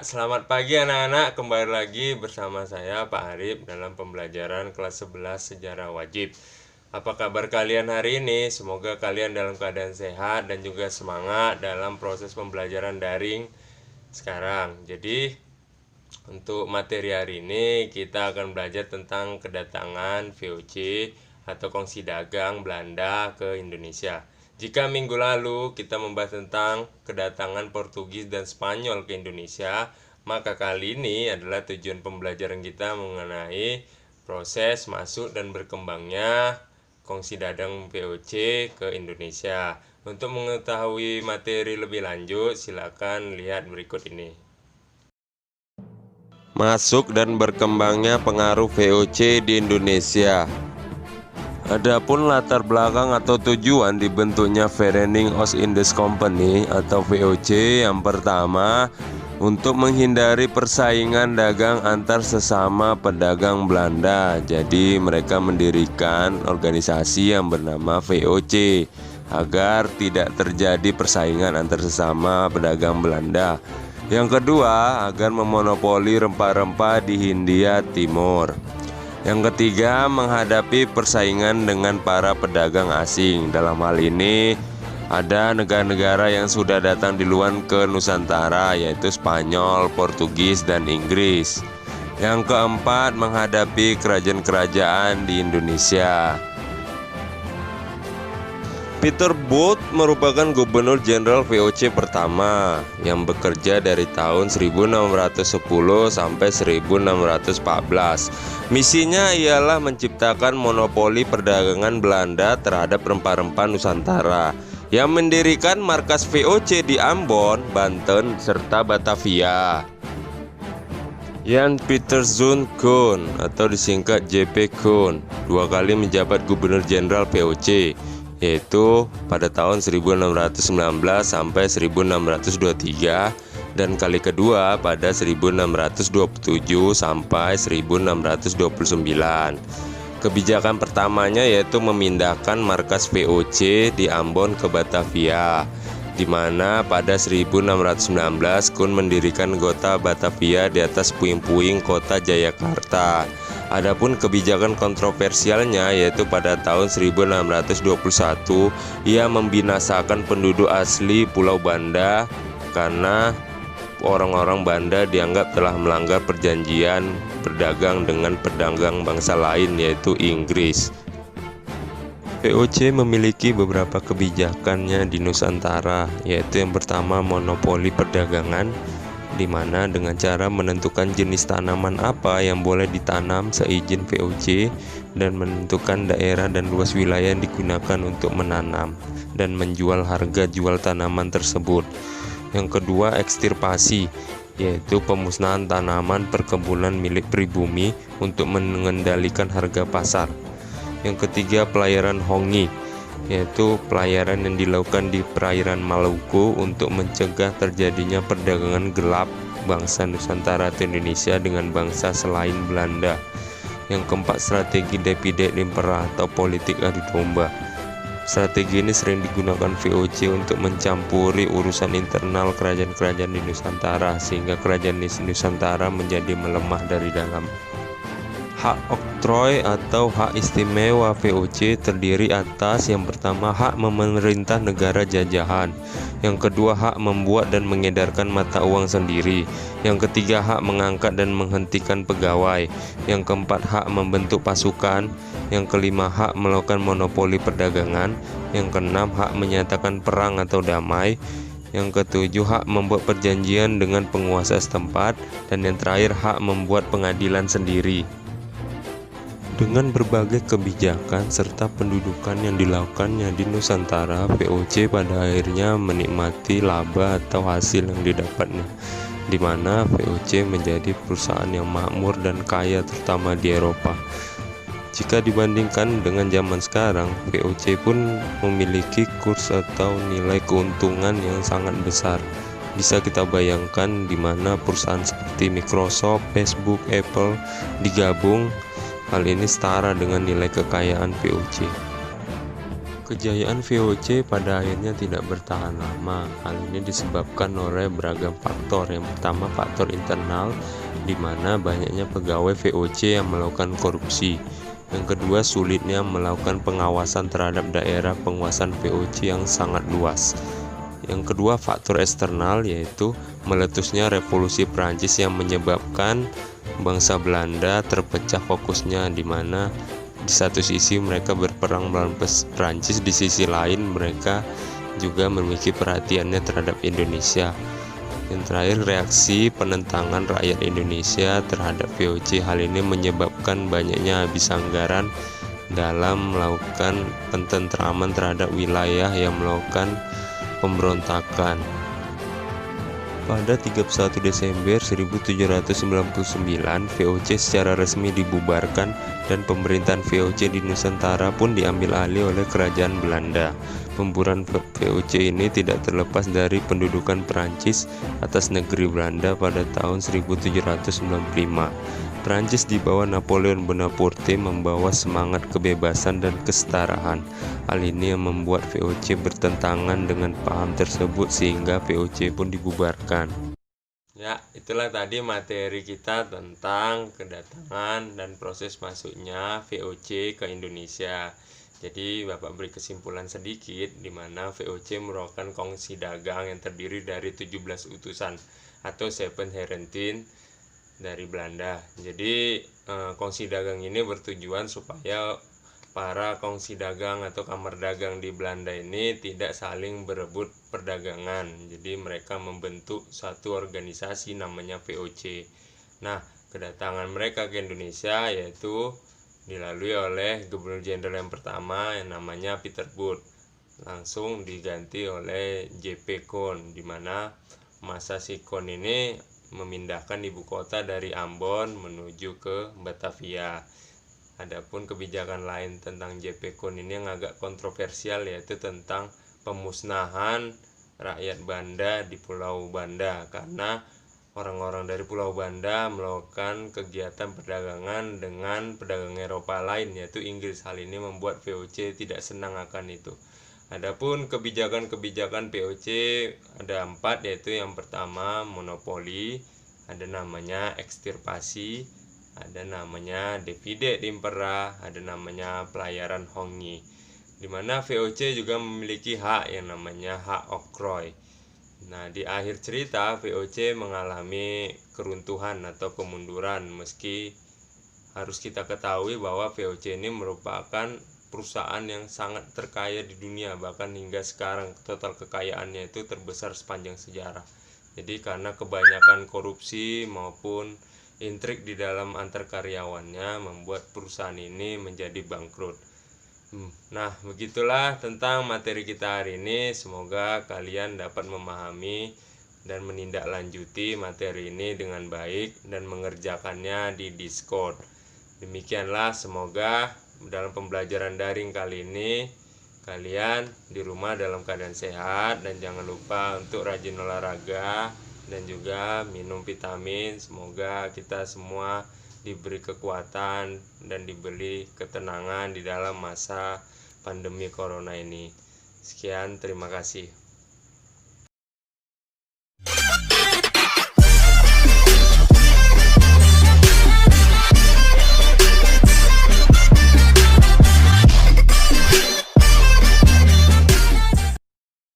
Selamat pagi anak-anak, kembali lagi bersama saya Pak Arif dalam pembelajaran kelas 11 Sejarah Wajib. Apa kabar kalian hari ini? Semoga kalian dalam keadaan sehat dan juga semangat dalam proses pembelajaran daring sekarang. Jadi, untuk materi hari ini kita akan belajar tentang kedatangan VOC atau Kongsi Dagang Belanda ke Indonesia. Jika minggu lalu kita membahas tentang kedatangan Portugis dan Spanyol ke Indonesia, maka kali ini adalah tujuan pembelajaran kita mengenai proses masuk dan berkembangnya Kongsi Dagang VOC ke Indonesia. Untuk mengetahui materi lebih lanjut, silakan lihat berikut ini. Masuk dan berkembangnya pengaruh VOC di Indonesia. Adapun latar belakang atau tujuan dibentuknya Vereniging Oost-Indisch Company atau VOC, yang pertama, untuk menghindari persaingan dagang antar sesama pedagang Belanda. Jadi mereka mendirikan organisasi yang bernama VOC agar tidak terjadi persaingan antar sesama pedagang Belanda. Yang kedua, agar memonopoli rempah-rempah di Hindia Timur. Yang ketiga, menghadapi persaingan dengan para pedagang asing. Dalam hal ini ada negara-negara yang sudah datang duluan ke Nusantara, yaitu Spanyol, Portugis, dan Inggris. Yang keempat, menghadapi kerajaan-kerajaan di Indonesia. Peter Both merupakan Gubernur Jenderal VOC pertama yang bekerja dari tahun 1610 sampai 1614. Misinya ialah menciptakan monopoli perdagangan Belanda terhadap rempah-rempah Nusantara, yang mendirikan markas VOC di Ambon, Banten, serta Batavia. Jan Pieter Zoon Koen atau disingkat JP Koen dua kali menjabat Gubernur Jenderal VOC, yaitu pada tahun 1619 sampai 1623 dan kali kedua pada 1627 sampai 1629. Kebijakan pertamanya yaitu memindahkan markas VOC di Ambon ke Batavia, di mana pada 1619 Koen mendirikan kota Batavia di atas puing-puing kota Jayakarta. Adapun kebijakan kontroversialnya yaitu pada tahun 1621 ia membinasakan penduduk asli Pulau Banda karena orang-orang Banda dianggap telah melanggar perjanjian berdagang dengan pedagang bangsa lain yaitu Inggris. VOC memiliki beberapa kebijakannya di Nusantara, yaitu yang pertama monopoli perdagangan, di mana dengan cara menentukan jenis tanaman apa yang boleh ditanam seizin VOC dan menentukan daerah dan luas wilayah yang digunakan untuk menanam dan menjual harga jual tanaman tersebut. Yang kedua, ekstirpasi, yaitu pemusnahan tanaman perkebunan milik pribumi untuk mengendalikan harga pasar. Yang ketiga, pelayaran Hongi, yaitu pelayaran yang dilakukan di perairan Maluku untuk mencegah terjadinya perdagangan gelap bangsa Nusantara atau Indonesia dengan bangsa selain Belanda. Yang keempat, strategi divide et impera atau politik adu domba. Strategi ini sering digunakan VOC untuk mencampuri urusan internal kerajaan-kerajaan di Nusantara sehingga kerajaan di Nusantara menjadi melemah dari dalam. Hak oktroy atau hak istimewa VOC terdiri atas yang pertama, hak memerintah negara jajahan. Yang kedua, hak membuat dan mengedarkan mata uang sendiri. Yang ketiga, hak mengangkat dan menghentikan pegawai. Yang keempat, hak membentuk pasukan. Yang kelima, hak melakukan monopoli perdagangan. Yang keenam, hak menyatakan perang atau damai. Yang ketujuh, hak membuat perjanjian dengan penguasa setempat. Dan yang terakhir, hak membuat pengadilan sendiri. Dengan berbagai kebijakan serta pendudukan yang dilakukannya di Nusantara, VOC pada akhirnya menikmati laba atau hasil yang didapatnya, di mana VOC menjadi perusahaan yang makmur dan kaya terutama di Eropa. Jika dibandingkan dengan zaman sekarang, VOC pun memiliki kurs atau nilai keuntungan yang sangat besar. Bisa kita bayangkan di mana perusahaan seperti Microsoft, Facebook, Apple digabung. Hal ini setara dengan nilai kekayaan VOC. Kejayaan VOC pada akhirnya tidak bertahan lama. Hal ini disebabkan oleh beragam faktor. Yang pertama, faktor internal, di mana banyaknya pegawai VOC yang melakukan korupsi. Yang kedua, sulitnya melakukan pengawasan terhadap daerah penguasaan VOC yang sangat luas. Yang kedua, faktor eksternal, yaitu meletusnya revolusi Prancis yang menyebabkan bangsa Belanda terpecah fokusnya, di mana di satu sisi mereka berperang melawan Prancis, di sisi lain mereka juga memiliki perhatiannya terhadap Indonesia. Yang terakhir, reaksi penentangan rakyat Indonesia terhadap VOC. Hal ini menyebabkan banyaknya habis anggaran dalam melakukan pententraman terhadap wilayah yang melakukan pemberontakan. Pada 31 Desember 1799, VOC secara resmi dibubarkan dan pemerintahan VOC di Nusantara pun diambil alih oleh kerajaan Belanda. Pembubaran VOC ini tidak terlepas dari pendudukan Prancis atas negeri Belanda pada tahun 1795. Prancis di bawah Napoleon Bonaparte membawa semangat kebebasan dan kesetaraan. Hal ini yang membuat VOC bertentangan dengan paham tersebut sehingga VOC pun dibubarkan. Ya, itulah tadi materi kita tentang kedatangan dan proses masuknya VOC ke Indonesia. Jadi Bapak beri kesimpulan sedikit, di mana VOC merupakan kongsi dagang yang terdiri dari 17 utusan atau Seven Herentien dari Belanda. Jadi kongsi dagang ini bertujuan supaya para kongsi dagang atau kamar dagang di Belanda ini tidak saling berebut perdagangan. Jadi mereka membentuk satu organisasi namanya VOC. Nah, kedatangan mereka ke Indonesia yaitu dilalui oleh Gubernur Jenderal yang pertama yang namanya Peter Booth, langsung diganti oleh J.P. Coon, di mana masa si Coon ini memindahkan ibu kota dari Ambon menuju ke Batavia. Adapun kebijakan lain tentang J.P. Coon ini yang agak kontroversial, yaitu tentang pemusnahan rakyat Banda di Pulau Banda, karena orang-orang dari Pulau Banda melakukan kegiatan perdagangan dengan pedagang Eropa lain, yaitu Inggris. Hal ini membuat VOC tidak senang akan itu. Adapun kebijakan-kebijakan VOC ada 4, yaitu yang pertama monopoli, ada namanya ekstirpasi, ada namanya divide impera, ada namanya pelayaran hongi, di mana VOC juga memiliki hak yang namanya hak oktroy. Nah, di akhir cerita VOC mengalami keruntuhan atau kemunduran, meski harus kita ketahui bahwa VOC ini merupakan perusahaan yang sangat terkaya di dunia, bahkan hingga sekarang total kekayaannya itu terbesar sepanjang sejarah. Jadi karena kebanyakan korupsi maupun intrik di dalam antar karyawannya membuat perusahaan ini menjadi bangkrut. Nah, begitulah tentang materi kita hari ini. Semoga kalian dapat memahami dan menindaklanjuti materi ini dengan baik dan mengerjakannya di Discord. Demikianlah, semoga dalam pembelajaran daring kali ini kalian di rumah dalam keadaan sehat, dan jangan lupa untuk rajin olahraga dan juga minum vitamin. Semoga kita semua diberi kekuatan dan diberi ketenangan di dalam masa pandemi corona ini. Sekian, terima kasih.